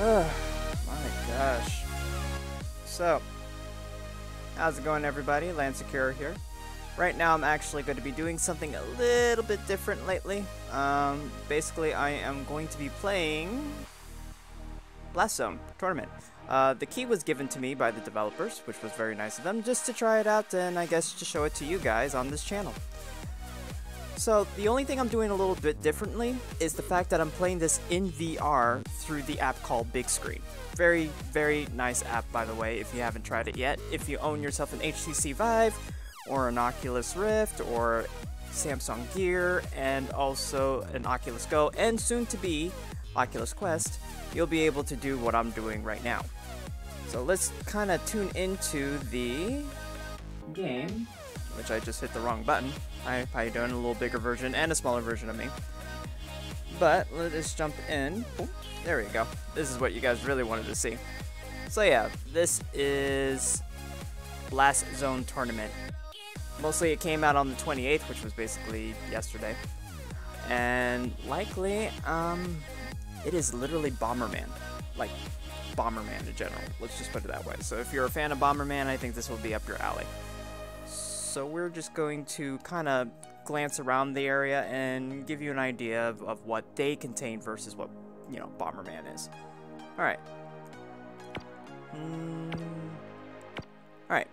Oh my gosh. So, how's it going, everybody? Akiro here. Right now I'm actually going to be doing something a little bit different lately. Basically I am going to be playing Blast Zone Tournament. The key was given to me by the developers, which was very nice of them, just to try it out and I guess to show it to you guys on this channel. So the only thing I'm doing a little bit differently is the fact that I'm playing this in VR through the app called Big Screen. Very, very nice app, by the way, if you haven't tried it yet. If you own yourself an HTC Vive or an Oculus Rift or Samsung Gear and also an Oculus Go and soon to be Oculus Quest, you'll be able to do what I'm doing right now. So let's kind of tune into the game, which I just hit the wrong button. Hi, how you doing? A little bigger version and a smaller version of me. But let us jump in. Oh, there we go. This is what you guys really wanted to see. So yeah, this is Blast Zone Tournament. Mostly it came out on the 28th, which was basically yesterday. And likely, it is literally Bomberman. Like, Bomberman in general. Let's just put it that way. So if you're a fan of Bomberman, I think this will be up your alley. So we're just going to kind of glance around the area and give you an idea of what they contain versus what, you know, Bomberman is. Alright. Alright.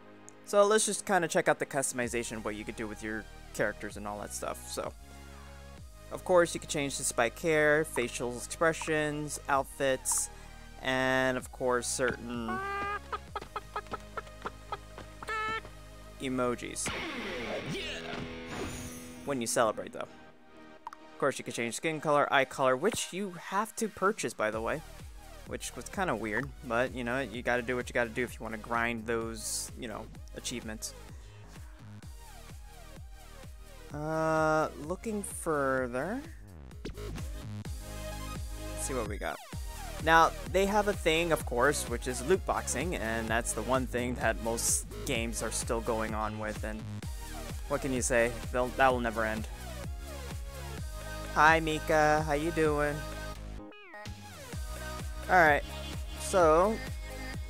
So let's just kind of check out the customization, what you could do with your characters and all that stuff. So, of course, you could change the spike hair, facial expressions, outfits, and of course, certain emojis when you celebrate, though. Of course, you can change skin color, eye color, which you have to purchase, by the way, which was kind of weird, but you know, you got to do what you got to do if you want to grind those, you know, achievements. Looking further, let's see what we got. Now, they have a thing, of course, which is loot boxing, and that's the one thing that most games are still going on with, and what can you say? That will never end. Hi, Mika. How you doing? Alright, so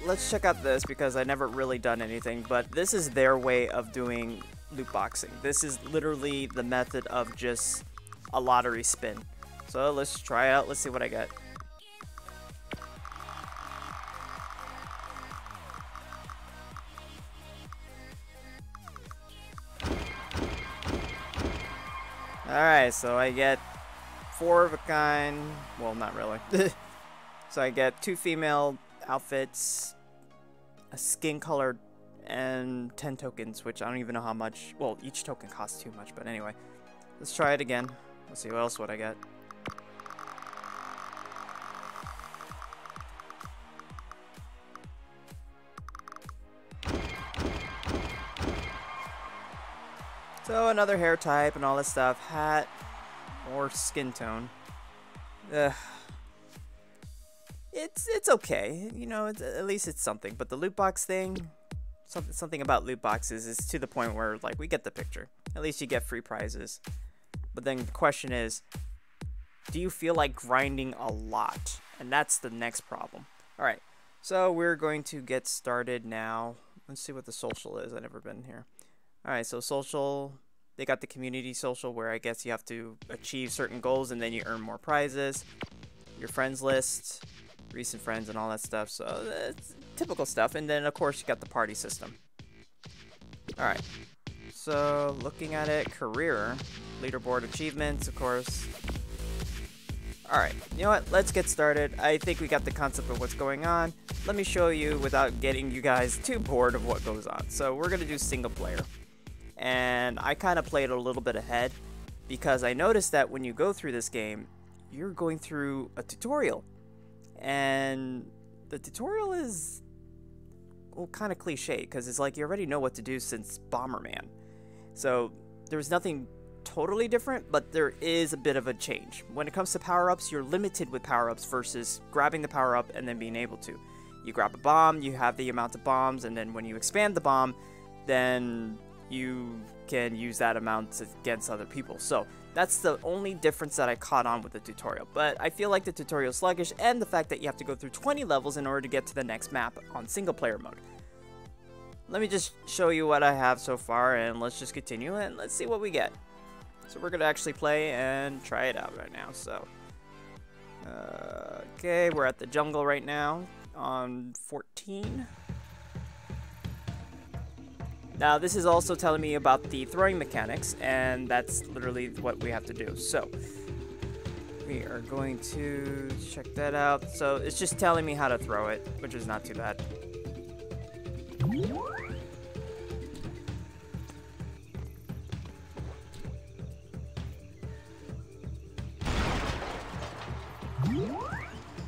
let's check out this because I never really done anything, but this is their way of doing loot boxing. This is literally the method of just a lottery spin. So let's try out. Let's see what I get. Alright, so I get 4 of a kind. Well, not really. So I get 2 female outfits, a skin color, and 10 tokens, which I don't even know how much. Well, each token costs too much, but anyway. Let's try it again. Let's see what else would I get. So another hair type and all that stuff, hat or skin tone. It's okay, you know. At least it's something. But the loot box thing, something about loot boxes is to the point where like we get the picture. At least you get free prizes. But then the question is, do you feel like grinding a lot? And that's the next problem. All right, so we're going to get started now. Let's see what the social is. I've never been here. Alright, so social, they got the community social where I guess you have to achieve certain goals and then you earn more prizes. Your friends list, recent friends and all that stuff, so that's typical stuff. And then of course you got the party system. Alright, so looking at it, career, leaderboard achievements, of course. Alright, you know what, let's get started. I think we got the concept of what's going on. Let me show you without getting you guys too bored of what goes on. So we're going to do single player. And I kind of played a little bit ahead because I noticed that when you go through this game, you're going through a tutorial. And the tutorial is, well, kind of cliche because it's like you already know what to do since Bomberman. So there's nothing totally different, but there is a bit of a change. When it comes to power-ups, you're limited with power-ups versus grabbing the power-up and then being able to. You grab a bomb, you have the amount of bombs, and then when you expand the bomb, then you can use that amount against other people. So That's the only difference that I caught on with the tutorial, but I feel like the tutorial is sluggish, and the fact that you have to go through 20 levels in order to get to the next map on single player mode. Let me just show you what I have so far, and let's just continue, and let's see what we get. So we're going to actually play and try it out right now, so. Okay, we're at the jungle right now on 14. Now, this is also telling me about the throwing mechanics, and that's literally what we have to do. So, we are going to check that out. So, it's just telling me how to throw it, which is not too bad.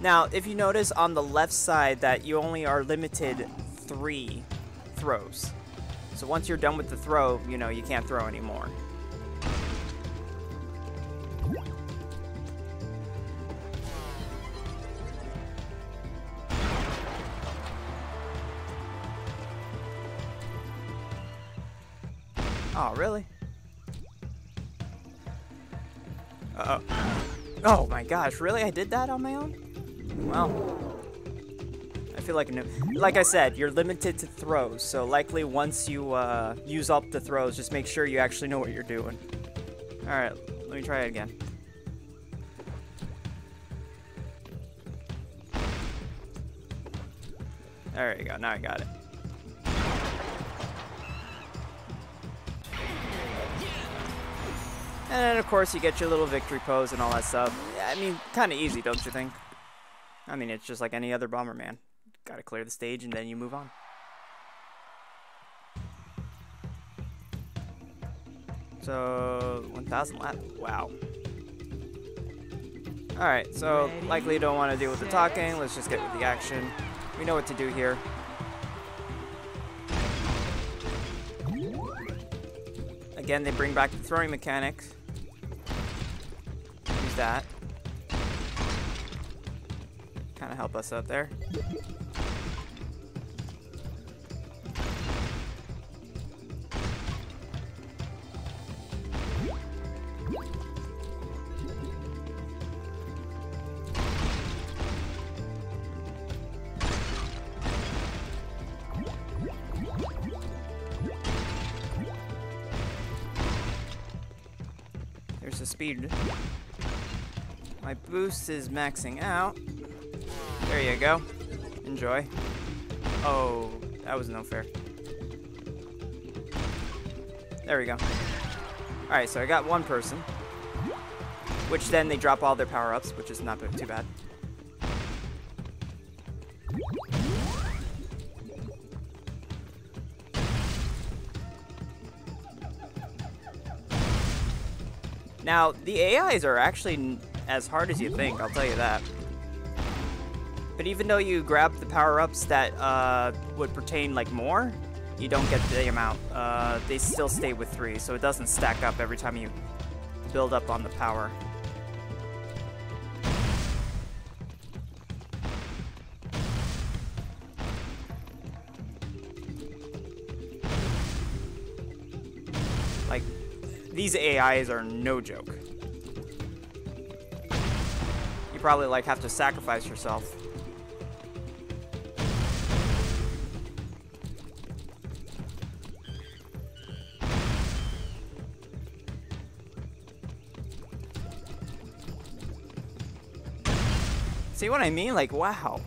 Now, if you notice on the left side that you only are limited 3 throws. So once you're done with the throw, you know, you can't throw anymore. Oh, really? Uh-oh. Oh my gosh, really? I did that on my own? Well, I feel like like I said, you're limited to throws, so likely once you use up the throws, just make sure you actually know what you're doing. Alright, let me try it again. There you go, now I got it. And then, of course, you get your little victory pose and all that stuff. I mean, kind of easy, don't you think? I mean, it's just like any other Bomberman. Gotta clear the stage and then you move on. So, 1,000 laps. Wow. Alright, so likely you don't want to deal with the talking. Let's just get with the action. We know what to do here. Again, they bring back the throwing mechanics. Use that. Kind of help us out there. There's the speed. My boost is maxing out. There you go. Enjoy. Oh, that was no fair. There we go. Alright, so I got one person. Which then they drop all their power-ups, which is not too bad. Now, the AIs are actually as hard as you think, I'll tell you that. But even though you grab the power-ups that would pertain like more, you don't get the amount. They still stay with 3, so it doesn't stack up every time you build up on the power. Like, these AIs are no joke. You probably like have to sacrifice yourself. See what I mean? Like, wow.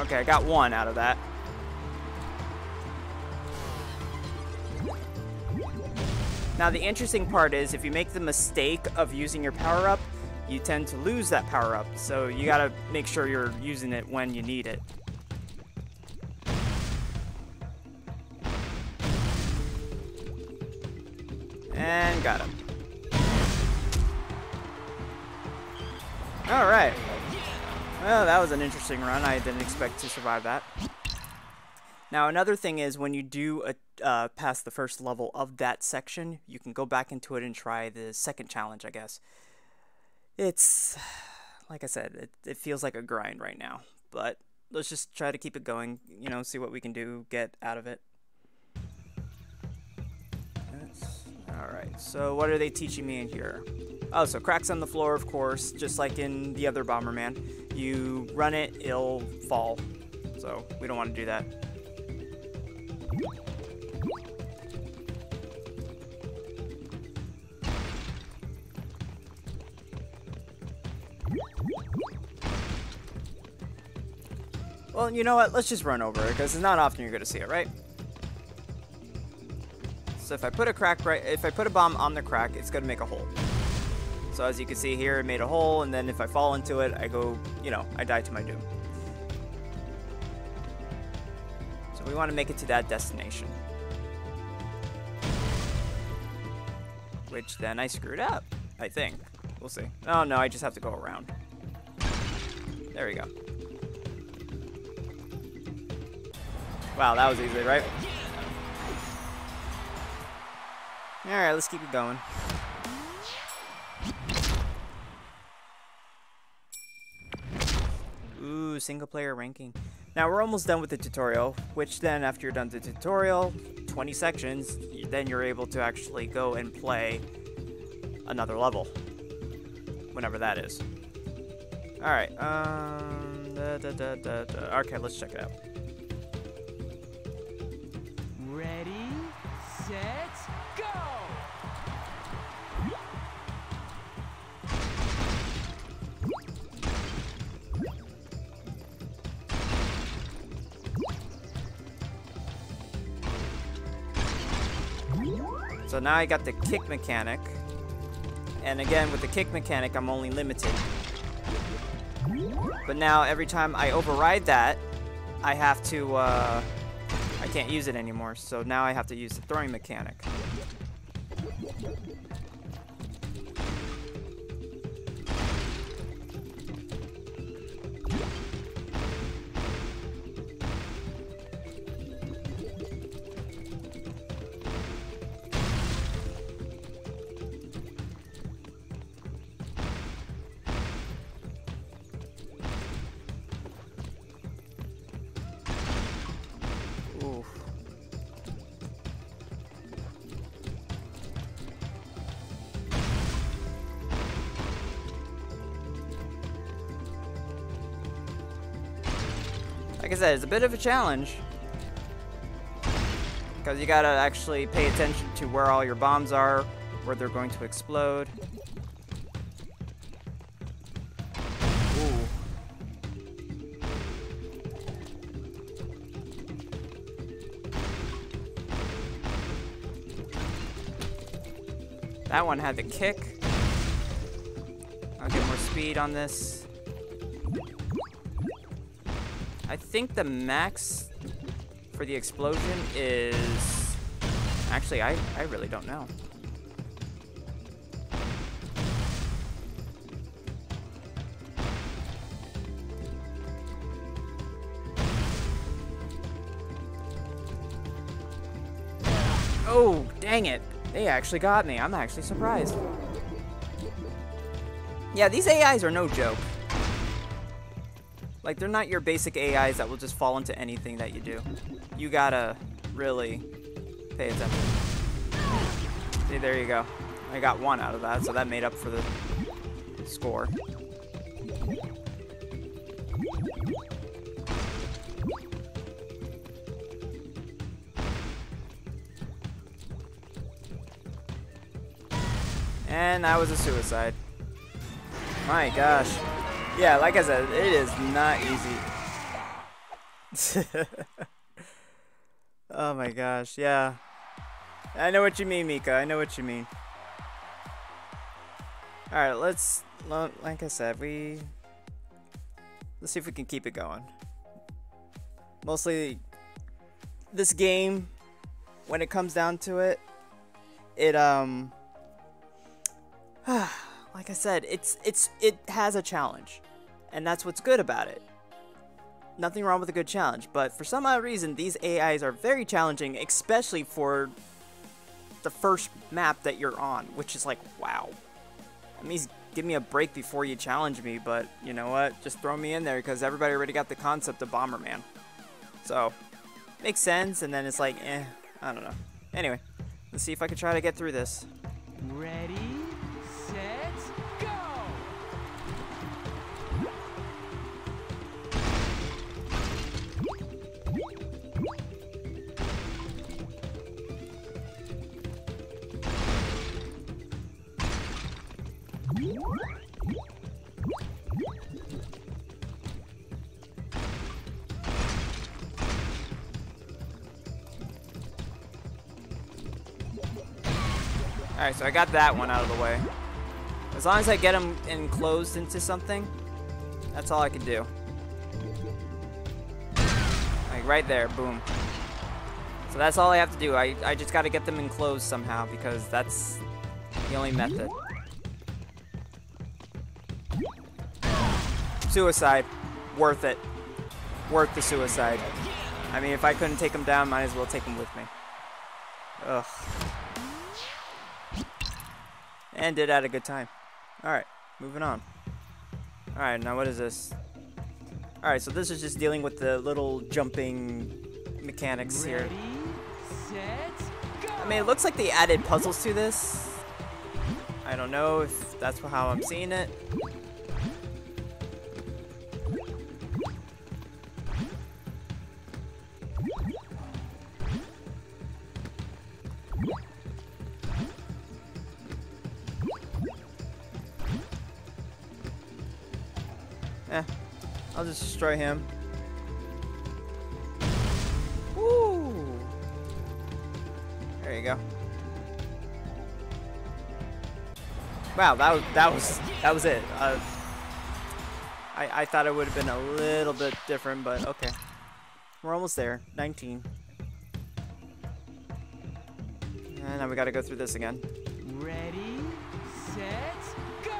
Okay, I got 1 out of that. Now, the interesting part is, if you make the mistake of using your power-up, you tend to lose that power-up. So you gotta make sure you're using it when you need it. And got him. Alright. Well, that was an interesting run. I didn't expect to survive that. Now, another thing is, when you do pass the first level of that section, you can go back into it and try the second challenge, I guess. It's, like I said, it feels like a grind right now. But let's just try to keep it going, you know, see what we can do, get out of it. Alright, so what are they teaching me in here? Oh, so cracks on the floor, of course, just like in the other Bomberman. You run it, it'll fall. So, we don't want to do that. Well, you know what? Let's just run over it, because it's not often you're going to see it, right? So if I put a bomb on the crack, it's going to make a hole. So as you can see here, it made a hole, and then if I fall into it, I go, you know, I die to my doom. So we want to make it to that destination. Which then I screwed up, I think. We'll see. Oh no, I just have to go around. There we go. Wow, that was easy, right? Alright, let's keep it going. Ooh, single player ranking. Now we're almost done with the tutorial, which then after you're done with the tutorial, 20 sections, then you're able to actually go and play another level. Whenever that is. Alright, okay, let's check it out. Ready, set, go! So now I got the kick mechanic. And again, with the kick mechanic, I'm only limited. But now, every time I override that, I have to, I can't use it anymore. So now I have to use the throwing mechanic. Like I said, it's a bit of a challenge. Because you gotta actually pay attention to where all your bombs are, where they're going to explode. Ooh. That one had the kick. I'll get more speed on this. I think the max for the explosion is... Actually, I really don't know. Oh, dang it. They actually got me. I'm actually surprised. Yeah, these AIs are no joke. Like, they're not your basic AIs that will just fall into anything that you do. You gotta really pay attention. See, there you go. I got one out of that, so that made up for the score. And that was a suicide. My gosh. Yeah, like I said, it is not easy. Oh my gosh, yeah. I know what you mean, Mika. I know what you mean. Alright, let's, like I said, let's see if we can keep it going. Mostly, this game, when it comes down to it, like I said, it has a challenge. And that's what's good about it. Nothing wrong with a good challenge, but for some odd reason, these AIs are very challenging, especially for the first map that you're on, which is like, wow. That means give me a break before you challenge me, but you know what? Just throw me in there, because everybody already got the concept of Bomberman. So, makes sense, and then it's like, I don't know. Anyway, Let's see if I can try to get through this. Ready, set, go! Alright, so I got that one out of the way. As long as I get him enclosed into something, that's all I can do. Like right there, boom. So that's all I have to do. I just gotta get them enclosed somehow because that's the only method. Suicide. Worth it. Worth the suicide. I mean, if I couldn't take him down, might as well take him with me. Ugh. And did at a good time. Alright, moving on. Alright, now what is this? Alright, so this is just dealing with the little jumping mechanics here. Ready, set, go! I mean, it looks like they added puzzles to this. I don't know if that's how I'm seeing it. I'll just destroy him. Woo! There you go. Wow, that was it. I thought it would have been a little bit different, but okay. We're almost there. 19. And now we gotta go through this again. Ready, set, go!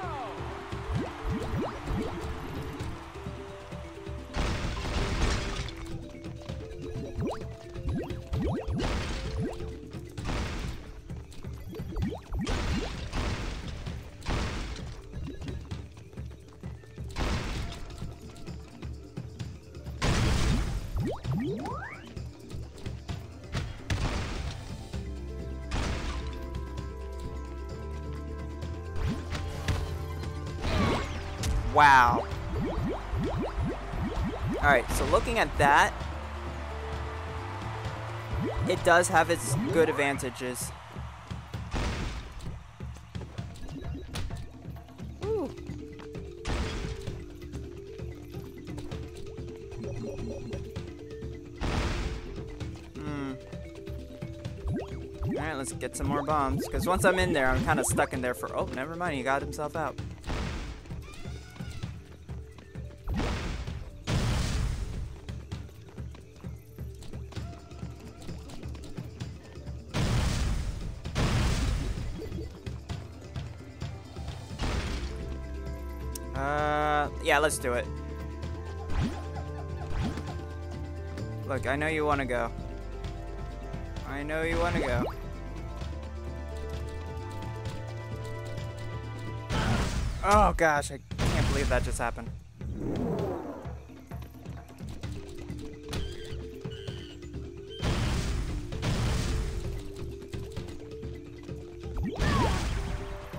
Wow. Alright, so looking at that, it does have its good advantages. Ooh. Alright, let's get some more bombs. Because once I'm in there, I'm kind of stuck in there for... Oh, never mind, he got himself out. Yeah, let's do it. Look, I know you want to go. I know you want to go. Oh gosh, I can't believe that just happened.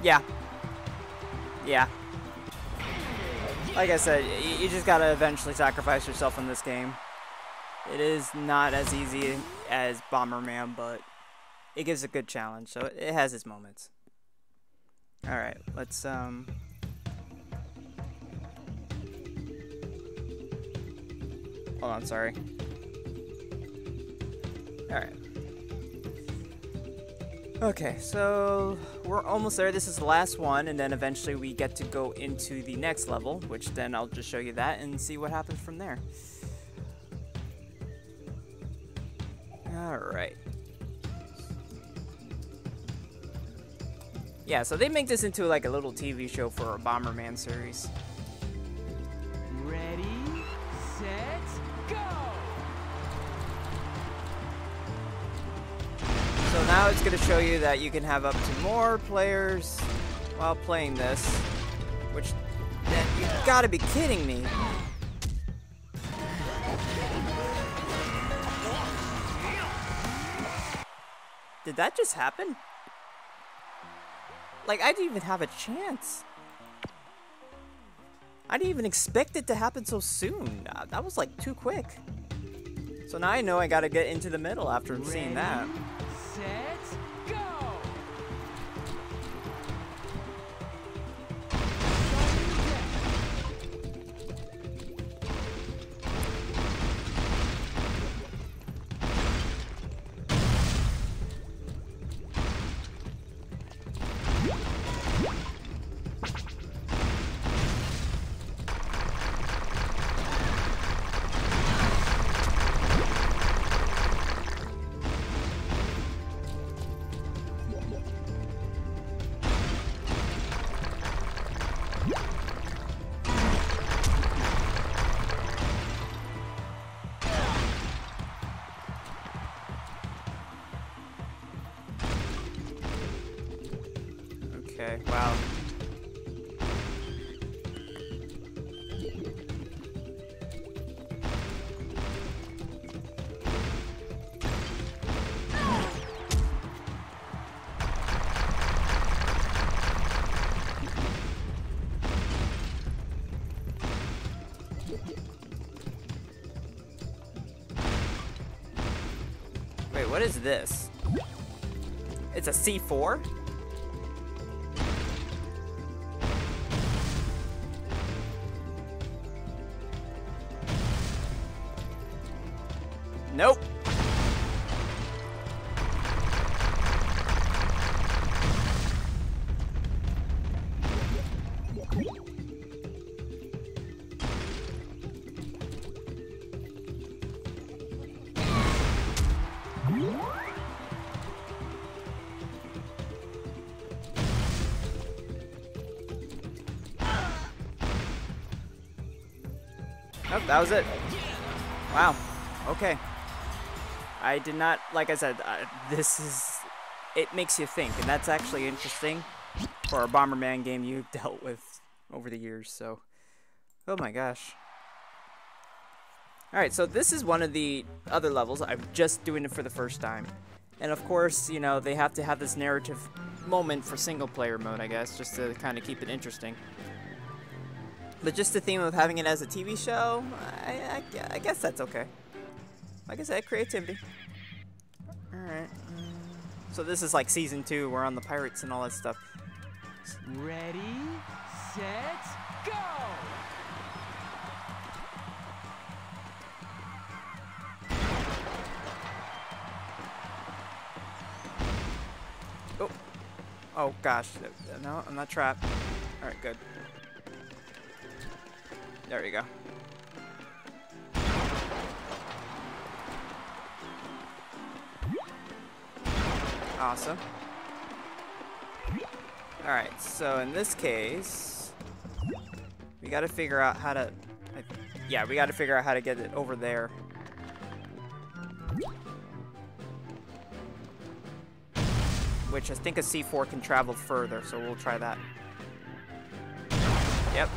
Yeah. Yeah. Like I said, you just gotta eventually sacrifice yourself in this game. It is not as easy as Bomberman, but it gives a good challenge, so it has its moments. Alright, let's, Hold on, sorry. Alright. Okay, so we're almost there. This is the last one, and then eventually we get to go into the next level, which then I'll just show you that and see what happens from there. Alright. Yeah, so they make this into like a little TV show for a Bomberman series. Ready, set, go! So now it's going to show you that you can have up to more players while playing this, which then you gotta be kidding me. Did that just happen? Like, I didn't even have a chance. I didn't even expect it to happen so soon. That was like too quick. So now I know I gotta get into the middle after seeing that. Set, go! Okay, wow. Wait, what is this? It's a C4? Nope. Nope, that was it. Wow. Okay. I did not, like I said, it makes you think, and that's actually interesting for a Bomberman game you've dealt with over the years, so. Oh my gosh. Alright, so this is one of the other levels. I'm just doing it for the first time. And of course, you know, they have to have this narrative moment for single player mode, I guess, just to kind of keep it interesting. But just the theme of having it as a TV show, I guess that's okay. Like I said, creativity. Alright. So this is like season 2, we're on the pirates and all that stuff. Ready, set, go! Oh. Oh gosh. No, I'm not trapped. Alright, good. There we go. Awesome. Alright, so in this case, we gotta figure out how to... yeah, we gotta figure out how to get it over there. Which I think a C4 can travel further, so we'll try that. Yep.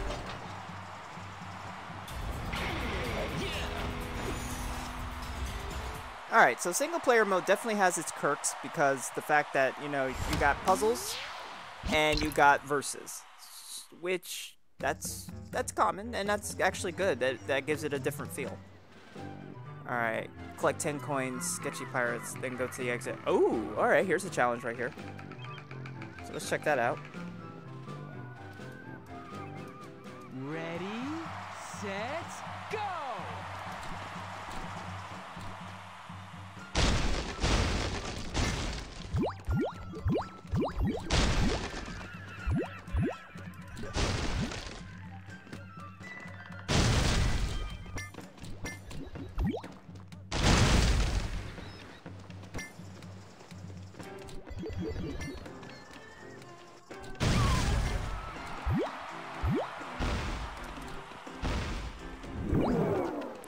Alright, so single player mode definitely has its quirks because the fact that, you know, you got puzzles and you got verses, which that's common and that's actually good. That gives it a different feel. Alright, collect 10 coins, sketchy pirates, then go to the exit. Oh, alright, here's a challenge right here. So let's check that out. Ready, set, go!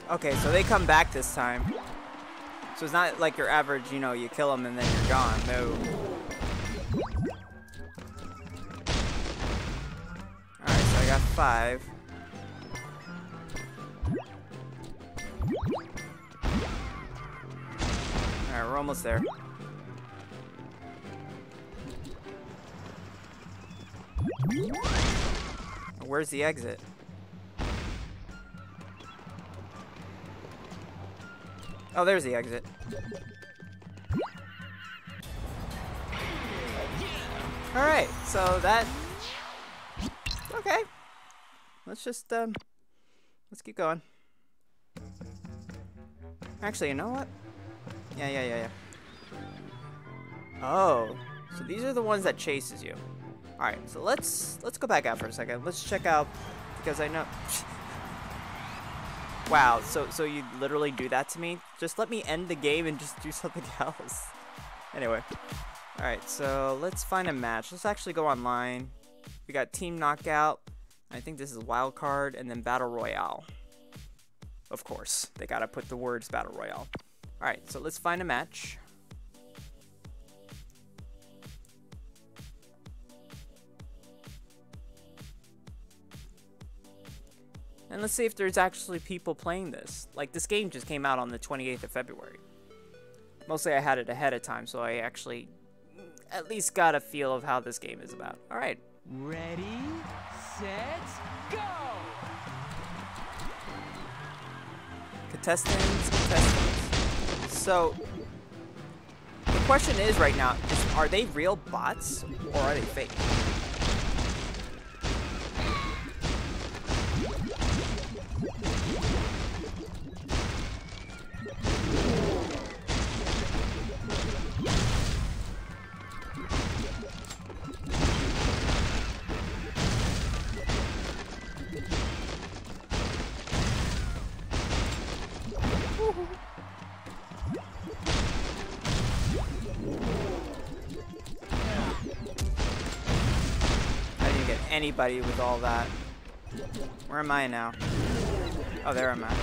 Okay, so they come back this time. So it's not like your average, you know, you kill them and then you're gone. No. Alright, so I got 5. Alright, we're almost there. Where's the exit? Oh, there's the exit. Alright, so that... Okay. Let's just, let's keep going. Actually, you know what? Yeah. Oh, so these are the ones that chases you. Alright, so let's go back out for a second. Let's check out, because I know... Wow, so you literally do that to me? Just let me end the game and just do something else. Anyway. Alright, so let's find a match. Let's actually go online. We got Team Knockout. I think this is Wild Card, and then Battle Royale. Of course, they gotta put the words Battle Royale. Alright, so let's find a match. And let's see if there's actually people playing this. Like, this game just came out on the 28th of February. Mostly I had it ahead of time, so I actually at least got a feel of how this game is about. Alright. Ready, set, go! Contestants. So, the question is right now, are they real bots or are they fake? Anybody with all that. Where am I now? Oh, there am I.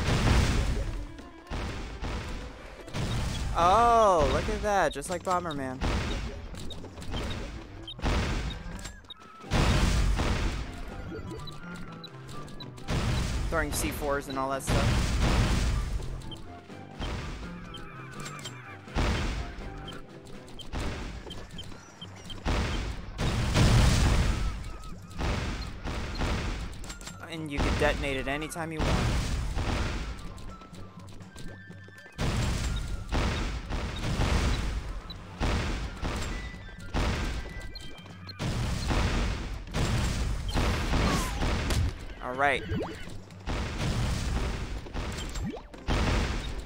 Oh, look at that. Just like Bomberman. Throwing C4s and all that stuff. And you can detonate it anytime you want. Alright.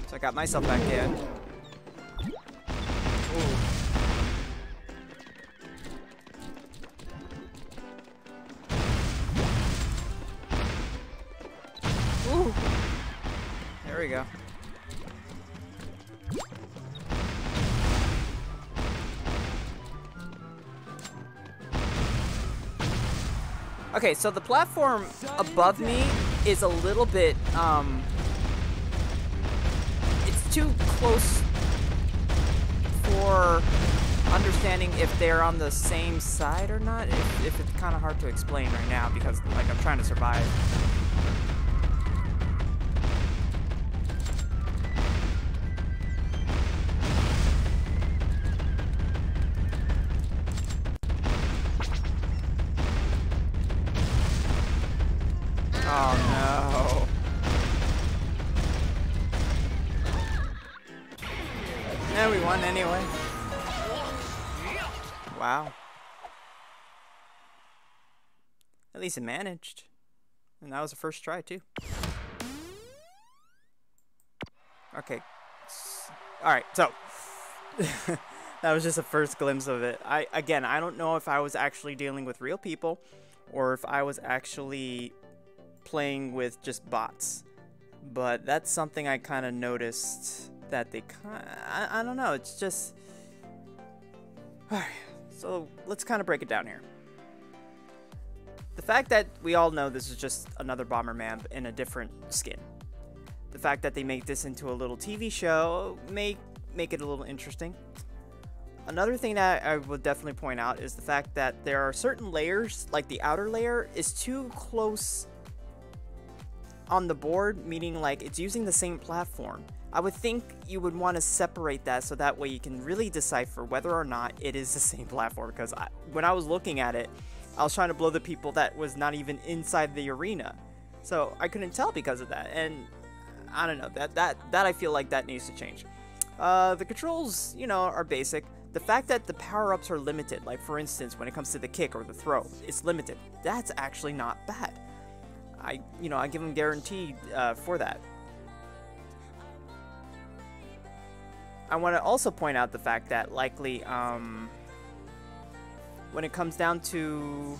So I got myself back in. Ooh. Ooh. There we go. Okay, so the platform above me is a little bit, it's too close for understanding if they're on the same side or not, if it's kind of hard to explain right now because, like, I'm trying to survive. Oh no. Yeah, we won anyway. Wow. At least it managed. And that was the first try too. Okay. Alright, so that was just a first glimpse of it. I don't know if I was actually dealing with real people or if I was actually playing with just bots, but that's something I kind of noticed that they I don't know, it's just alright, so let's kind of break it down here. The fact that we all know this is just another Bomberman in a different skin, the fact that they make this into a little TV show make it a little interesting. Another thing that I would definitely point out is the fact that there are certain layers, like the outer layer is too close on the board, meaning like it's using the same platform. I would think you would want to separate that so that way you can really decipher whether or not it is the same platform, because when I was looking at it, I was trying to blow the people that was not even inside the arena. So I couldn't tell because of that. And I don't know, that I feel like that needs to change. The controls, you know, are basic. The fact that the power-ups are limited, like for instance, when it comes to the kick or the throw, it's limited. That's actually not bad. I give them guaranteed for that. I want to also point out the fact that likely, when it comes down to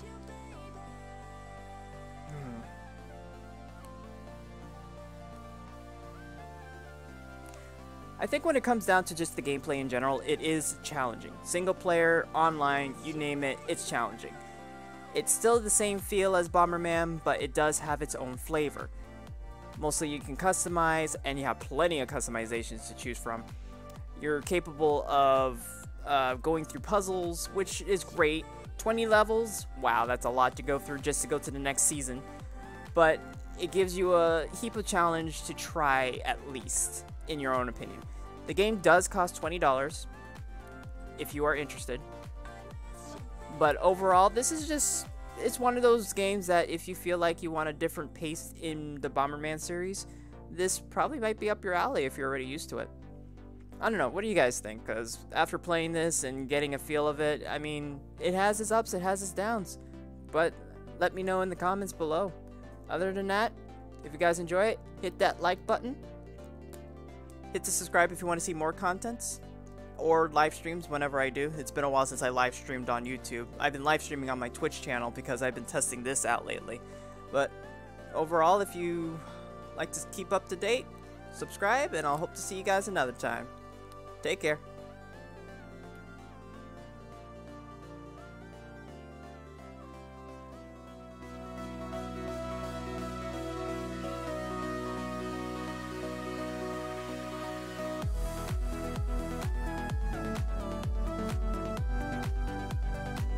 I think when it comes down to just the gameplay in general, it is challenging. Single player, online, you name it, it's challenging. It's still the same feel as Bomberman, but it does have its own flavor. Mostly you can customize, and you have plenty of customizations to choose from. You're capable of going through puzzles, which is great. 20 levels, wow, that's a lot to go through just to go to the next season. But it gives you a heap of challenge to try at least, in your own opinion. The game does cost $20 if you are interested. But overall, this is just, it's one of those games that if you feel like you want a different pace in the Bomberman series, this probably might be up your alley if you're already used to it. I don't know, what do you guys think? Because after playing this and getting a feel of it, I mean, it has its ups, it has its downs. But let me know in the comments below. Other than that, if you guys enjoy it, hit that like button. Hit the subscribe if you want to see more contents. Or live streams whenever I do. It's been a while since I live streamed on YouTube. I've been live streaming on my Twitch channel because I've been testing this out lately. But overall, if you like to keep up to date, subscribe, and I'll hope to see you guys another time. Take care.